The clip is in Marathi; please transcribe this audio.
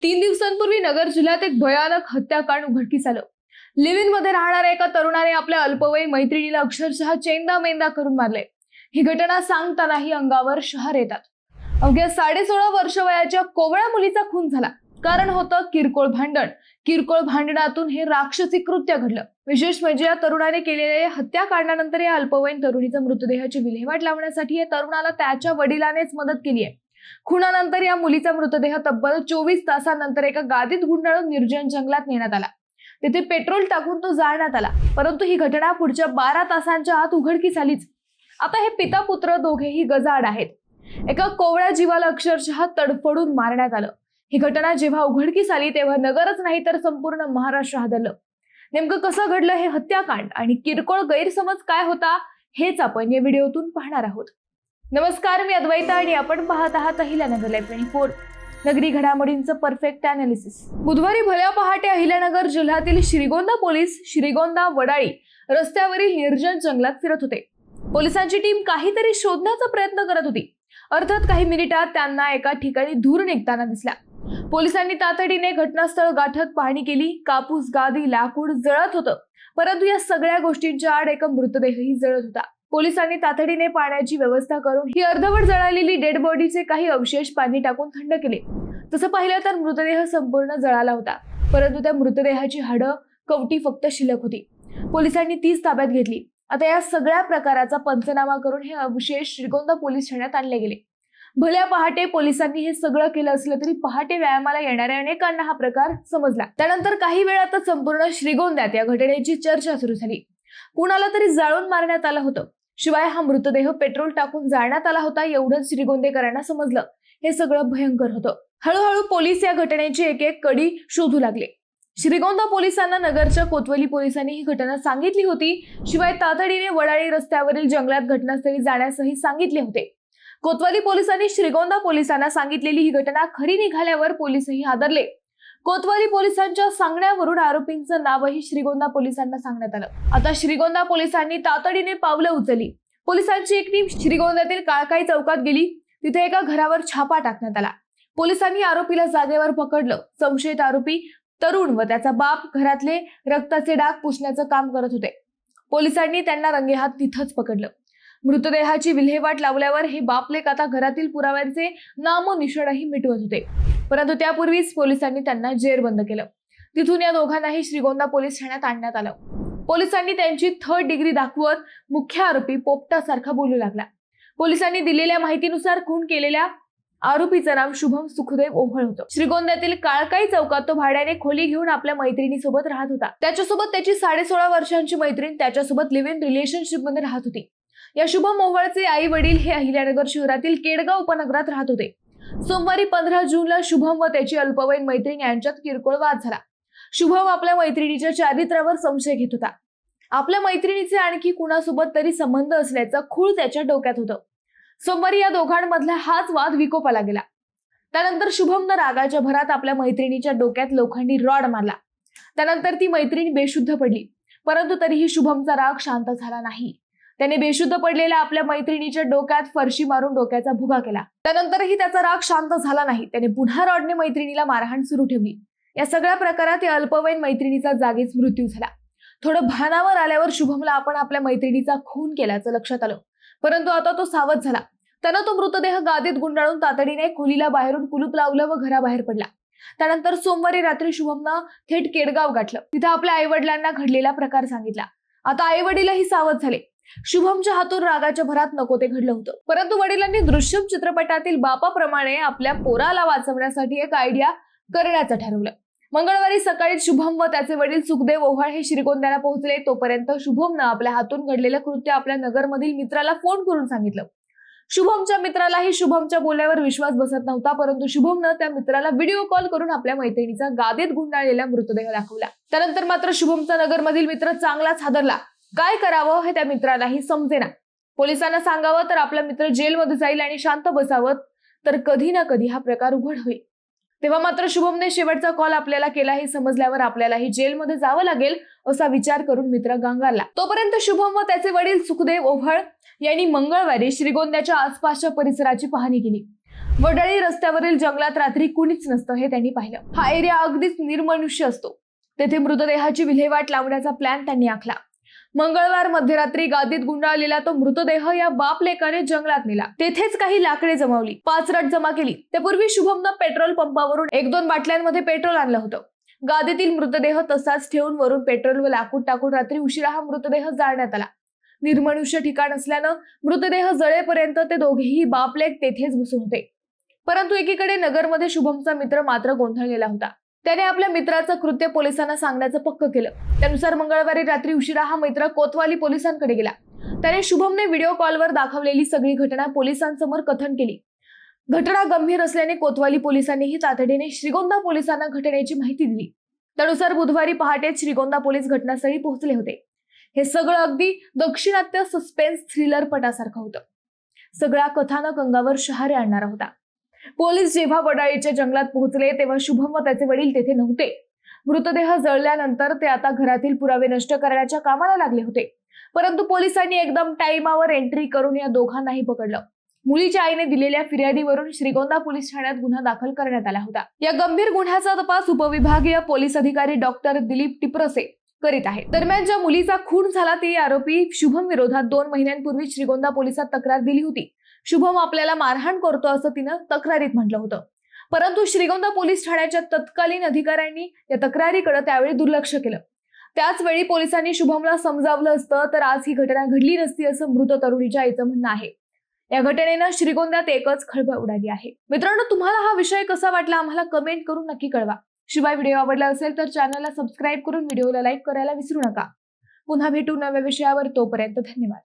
3 दिवसांपूर्वी नगर जिल्ह्यात एक भयानक हत्याकांड उघडकीस आलं। लिव्ह इन मध्ये राहणाऱ्या एका तरुणाने आपल्या अल्पवयीन मैत्रिणीला अक्षरशः चेंदामेंदा करून मारले। ही घटना सांगतानाही अंगावर शहर येतात। अवघ्या 16.5 वर्ष वयाच्या कोवळ्या मुलीचा खून झाला। कारण होतं किरकोळ भांडण। किरकोळ भांडणातून हे राक्षसी कृत्य घडलं। विशेष म्हणजे या तरुणाने केलेल्या हत्याकांडानंतर या अल्पवयीन तरुणीचा मृतदेहाची विल्हेवाट लावण्यासाठी या तरुणाला त्याच्या वडिलांनीच मदत केली आहे। खुनानंतर या मुलीचा मृतदेह तब्बल 24 तासांनंतर एका गादीत गुंडाळून निर्जन जंगलात नेण्यात आला। तिथे पेट्रोल टाकून तो जाळण्यात आला। परंतु ही घटना पुढच्या 12 तासांच्या आत उघडकीस आलीच। आता हे पिता पुत्र दोघेही गजाआड आहेत। एका कोवळ्या जीवाला अक्षरशः तडफडून मारण्यात आलं। ही घटना जेव्हा उघडकीस आली तेव्हा नगरच नाही तर संपूर्ण महाराष्ट्र हादरलं। नेमकं कसं घडलं हे हत्याकांड आणि किरकोळ गैरसमज काय होता हेच आपण या व्हिडिओतून पाहणार आहोत। नमस्कार, मी अद्वैता आणि आपण पाहत आहात अहिल्यानगर लाईव्ह 24, नगरी घडामोडींचं परफेक्ट अनालिसिस। बुधवारी भल्या पहाटे अहिल्यानगर जिल्ह्यातील श्रीगोंदा पोलीस श्रीगोंदा वडाळी रस्त्यावरील निर्जन जंगलात फिरत होते। पोलिसांची टीम काहीतरी शोधण्याचा प्रयत्न करत होती। अर्थात काही मिनिटात त्यांना एका ठिकाणी धूर निघताना दिसला। पोलिसांनी तातडीने घटनास्थळ गाठत पाहणी केली। कापूस, गादी, लाकूड जळत होतं, परंतु या सगळ्या गोष्टींच्या आड एक मृतदेहही जळत होता। पोलिसांनी तातडीने पाण्याची व्यवस्था करून ही अर्धवट जळालेली डेड बॉडीचे काही अवशेष पाणी टाकून थंड केले। तसं पाहिलं तर मृतदेह संपूर्ण जळाला होता, परंतु त्या मृतदेहाची हाडं, कवटी फक्त शिल्लक होती। पोलिसांनी तीच ताब्यात घेतली। आता या सगळ्या प्रकाराचा पंचनामा करून हे अवशेष श्रीगोंदा पोलीस ठाण्यात आणले गेले। भल्या पहाटे पोलिसांनी हे सगळं केलं असलं तरी पहाटे व्यायामाला येणाऱ्या अनेकांना हा प्रकार समजला। त्यानंतर काही वेळातच संपूर्ण श्रीगोंद्यात या घटनेची चर्चा सुरू झाली। कुणाला तरी जाळून मारण्यात आलं होतं, शिवाय हा मृतदेह पेट्रोल टाकून जाळण्यात आला होता एवढंच श्रीगोंदेकरांना समजलं। हे सगळं भयंकर होतं। हळूहळू पोलीस या घटनेची एक एक कडी शोधू लागले। श्रीगोंदा पोलिसांना नगरच्या कोतवाली पोलिसांनी ही घटना सांगितली होती, शिवाय तातडीने वडाळी रस्त्यावरील जंगलात घटनास्थळी जाण्यासही सांगितले होते। कोतवाली पोलिसांनी श्रीगोंदा पोलिसांना सांगितलेली ही घटना खरी निघाल्यावर पोलीसही हादरले। कोतवाली पोलिसांच्या सांगण्यावरून आरोपींचं नावही श्रीगोंदा पोलिसांना सांगण्यात आलं। आता श्रीगोंदा पोलिसांनी तातडीने पावलं उचलली। पोलिसांची एक टीम श्रीगोंद्यातील काळकाई चौकात गेली। तिथे एका घरावर छापा टाकण्यात आला। पोलिसांनी आरोपीला जागेवर पकडलं। संशयित आरोपी तरुण व त्याचा बाप घरातले रक्ताचे डाग पुसण्याचं काम करत होते। पोलिसांनी त्यांना रंगेहात तिथंच पकडलं। मृतदेहाची विल्हेवाट लावल्यावर हे बापलेक आता घरातील पुराव्यांचे नामोनिशाणही मिटवत होते, परंतु त्यापूर्वीच पोलिसांनी त्यांना जेरबंद केलं। तिथून या दोघांनाही श्रीगोंदा पोलीस ठाण्यात आणण्यात आलं। पोलिसांनी त्यांची 3rd डिग्री दाखवत मुख्य आरोपी पोपटासारखा बोलू लागला। पोलिसांनी दिलेल्या माहितीनुसार खून केलेल्या आरोपीचं नाव शुभम सुखदेव ओव्हळ होतं। श्रीगोंद्यातील काळकाई चौकात तो भाड्याने खोली घेऊन आपल्या मैत्रिणीसोबत राहत होता। त्याच्यासोबत त्याची 16.5 वर्षांची मैत्रीण त्याच्यासोबत लिव्ह इन रिलेशनशिप मध्ये राहत होती। या शुभम ओव्हळचे आई वडील हे अहिल्यानगर शहरातील केडगाव उपनगरात राहत होते। सोमवारी 15 जूनला शुभम व त्याची अल्पवयीन मैत्रीण यांच्यात किरकोळ वाद झाला। शुभम आपल्या मैत्रिणीच्या चारित्र्यावर संशय घेत होता। आपल्या मैत्रिणीचे आणखी कुणासोबत तरी संबंध असल्याचं खूळ त्याच्या डोक्यात होतं। सोमवारी या दोघांमधला हाच वाद विकोपाला गेला। त्यानंतर शुभमनं रागाच्या भरात आपल्या मैत्रिणीच्या डोक्यात लोखंडी रॉड मारला। त्यानंतर ती मैत्रीण बेशुद्ध पडली, परंतु तरीही शुभमचा राग शांत झाला नाही। त्याने बेशुद्ध पडलेल्या आपल्या मैत्रिणीच्या डोक्यात फरशी मारून डोक्याचा भुगा केला। त्यानंतरही त्याचा राग शांत झाला नाही। त्याने पुन्हा रॉडने मैत्रिणीला मारहाण सुरू ठेवली। या सगळ्या प्रकारात या अल्पवयीन मैत्रिणीचा जागीच मृत्यू झाला। थोडं भानावर आल्यावर शुभमला आपण आपल्या मैत्रिणीचा खून केल्याचं लक्षात आलं, परंतु आता तो सावध झाला। त्यानं तो मृतदेह गादीत गुंडाळून तातडीने खोलीला बाहेरून कुलूप लावलं व घराबाहेर पडला। त्यानंतर सोमवारी रात्री शुभमनं थेट केडगाव गाठलं। तिथे आपल्या आई वडिलांना घडलेला प्रकार सांगितला। आता आई वडीलही सावध झाले। शुभमच्या हातून रागाच्या भरात नको ते घडलं होतं, परंतु वडिलांनी दृश्यम चित्रपटातील बापाप्रमाणे आपल्या पोराला वाचवण्यासाठी एक आयडिया करण्याचं ठरवलं। मंगळवारी सकाळी शुभम व त्याचे वडील सुखदेव ओव्हळ हे श्रीगोंद्याला पोहोचले। तोपर्यंत शुभमनं आपल्या हातून घडलेलं कृत्य आपल्या नगरमधील मित्राला फोन करून सांगितलं। शुभमच्या मित्रालाही शुभमच्या बोलण्यावर विश्वास बसत नव्हता, परंतु शुभमनं त्या मित्राला व्हिडिओ कॉल करून आपल्या मैत्रिणीचा गादीत गुंडाळलेला मृतदेह दाखवला। त्यानंतर मात्र शुभमचा नगरमधील मित्र चांगलाच हादरला। काय करावं हे त्या मित्रालाही समजेना। पोलिसांना सांगावं तर आपला मित्र जेलमध्ये जाईल आणि शांत बसावं तर कधी ना कधी हा प्रकार उघड होईल। तेव्हा मात्र शुभमने शेवटचा कॉल आपल्याला केला हे समजल्यावर आपल्यालाही जेलमध्ये जावं लागेल असा विचार करून मित्र गांगारला। तोपर्यंत शुभम व त्याचे वडील सुखदेव ओव्हळ यांनी मंगळवारी श्रीगोंद्याच्या आसपासच्या परिसराची पाहणी केली। वडाळी रस्त्यावरील जंगलात रात्री कुणीच नसतं हे त्यांनी पाहिलं. हा एरिया अगदीच निर्मनुष्य असतो. तेथे मृतदेहाची विल्हेवाट लावण्याचा प्लॅन त्यांनी आखला. मंगळवार मध्यरात्री गादीत गुंडाळलेला तो मृतदेह या बाप लेकाने जंगलात नेला. तेथेच काही लाकडे जमवली, 5 रट जमा केली. त्यापूर्वी शुभमनं पेट्रोल पंपावरून 1-2 बाटल्यांमध्ये पेट्रोल आणलं होतं. गादीतील मृतदेह तसाच ठेवून वरून पेट्रोल व लाकूड टाकून रात्री उशिरा हा मृतदेह जाळण्यात आला. निर्मनुष्य ठिकाण असल्यानं मृतदेह जळेपर्यंत ते दोघेही बापलेक तेथेच बसून होते. परंतु एकीकडे नगरमध्ये शुभमचा मित्र मात्र गोंधळलेला होता. त्याने आपल्या मित्राचं कृत्य पोलिसांना सांगण्याचं पक्क केलं. त्यानुसार मंगळवारी रात्री उशिरा हा मित्र कोतवाली पोलिसांकडे गेला. त्याने शुभमने व्हिडिओ कॉलवर दाखवलेली सगळी घटना पोलिसांसमोर कथन केली. घटना गंभीर असल्याने कोतवाली पोलिसांनीही तातडीने श्रीगोंदा पोलिसांना घटनेची माहिती दिली. त्यानुसार बुधवारी पहाटे श्रीगोंदा पोलीस घटनास्थळी पोहोचले होते. हे सगळं अगदी दक्षिणात्य सस्पेन्स थ्रिलर पटासारखं होतं. सगळा कथानक अंगावर शहारे आणणारा होता. पोलीस जेव्हा वडाळीच्या जंगलात पोहोचले तेव्हा शुभम व त्याचे वडील तेथे नव्हते. मृतदेह जळल्यानंतर ते आता घरातील पुरावे नष्ट करण्याच्या कामाला लागले होते. परंतु पोलिसांनी एकदम टाइमावर एंट्री करून या दोघांनाही पकडलं. मुलीच्या आईने दिलेल्या फिर्यादीवरून श्रीगोंदा पोलीस ठाण्यात गुन्हा दाखल करण्यात आला होता. या गंभीर गुन्ह्याचा तपास उपविभागीय पोलीस अधिकारी डॉक्टर दिलीप टिपरसे करीत आहे. दरम्यान ज्या मुलीचा खून झाला ती आरोपी शुभम विरोधात 2 महिन्यांपूर्वी श्रीगोंदा पोलिसात तक्रार दिली होती. शुभम आपल्याला मारहाण करतो असं तिनं तक्रारीत म्हटलं होतं. परंतु श्रीगोंदा पोलीस ठाण्याच्या तत्कालीन अधिकाऱ्यांनी या तक्रारीकडे त्यावेळी दुर्लक्ष केलं. त्याच वेळी पोलिसांनी शुभमला समजावलं असतं तर आज ही घटना घडली नसती असं मृत तरुणीच्या आईचं म्हणणं आहे. या घटनेनं श्रीगोंद्यात एकच खळबळ उडाली आहे. मित्रांनो, तुम्हाला हा विषय कसा वाटला आम्हाला कमेंट करून नक्की कळवा. शिवाय व्हिडिओ आवडला असेल तर चॅनलला सबस्क्राईब करून व्हिडिओला लाईक करायला विसरू नका. पुन्हा भेटू नव्या विषयावर. तोपर्यंत धन्यवाद.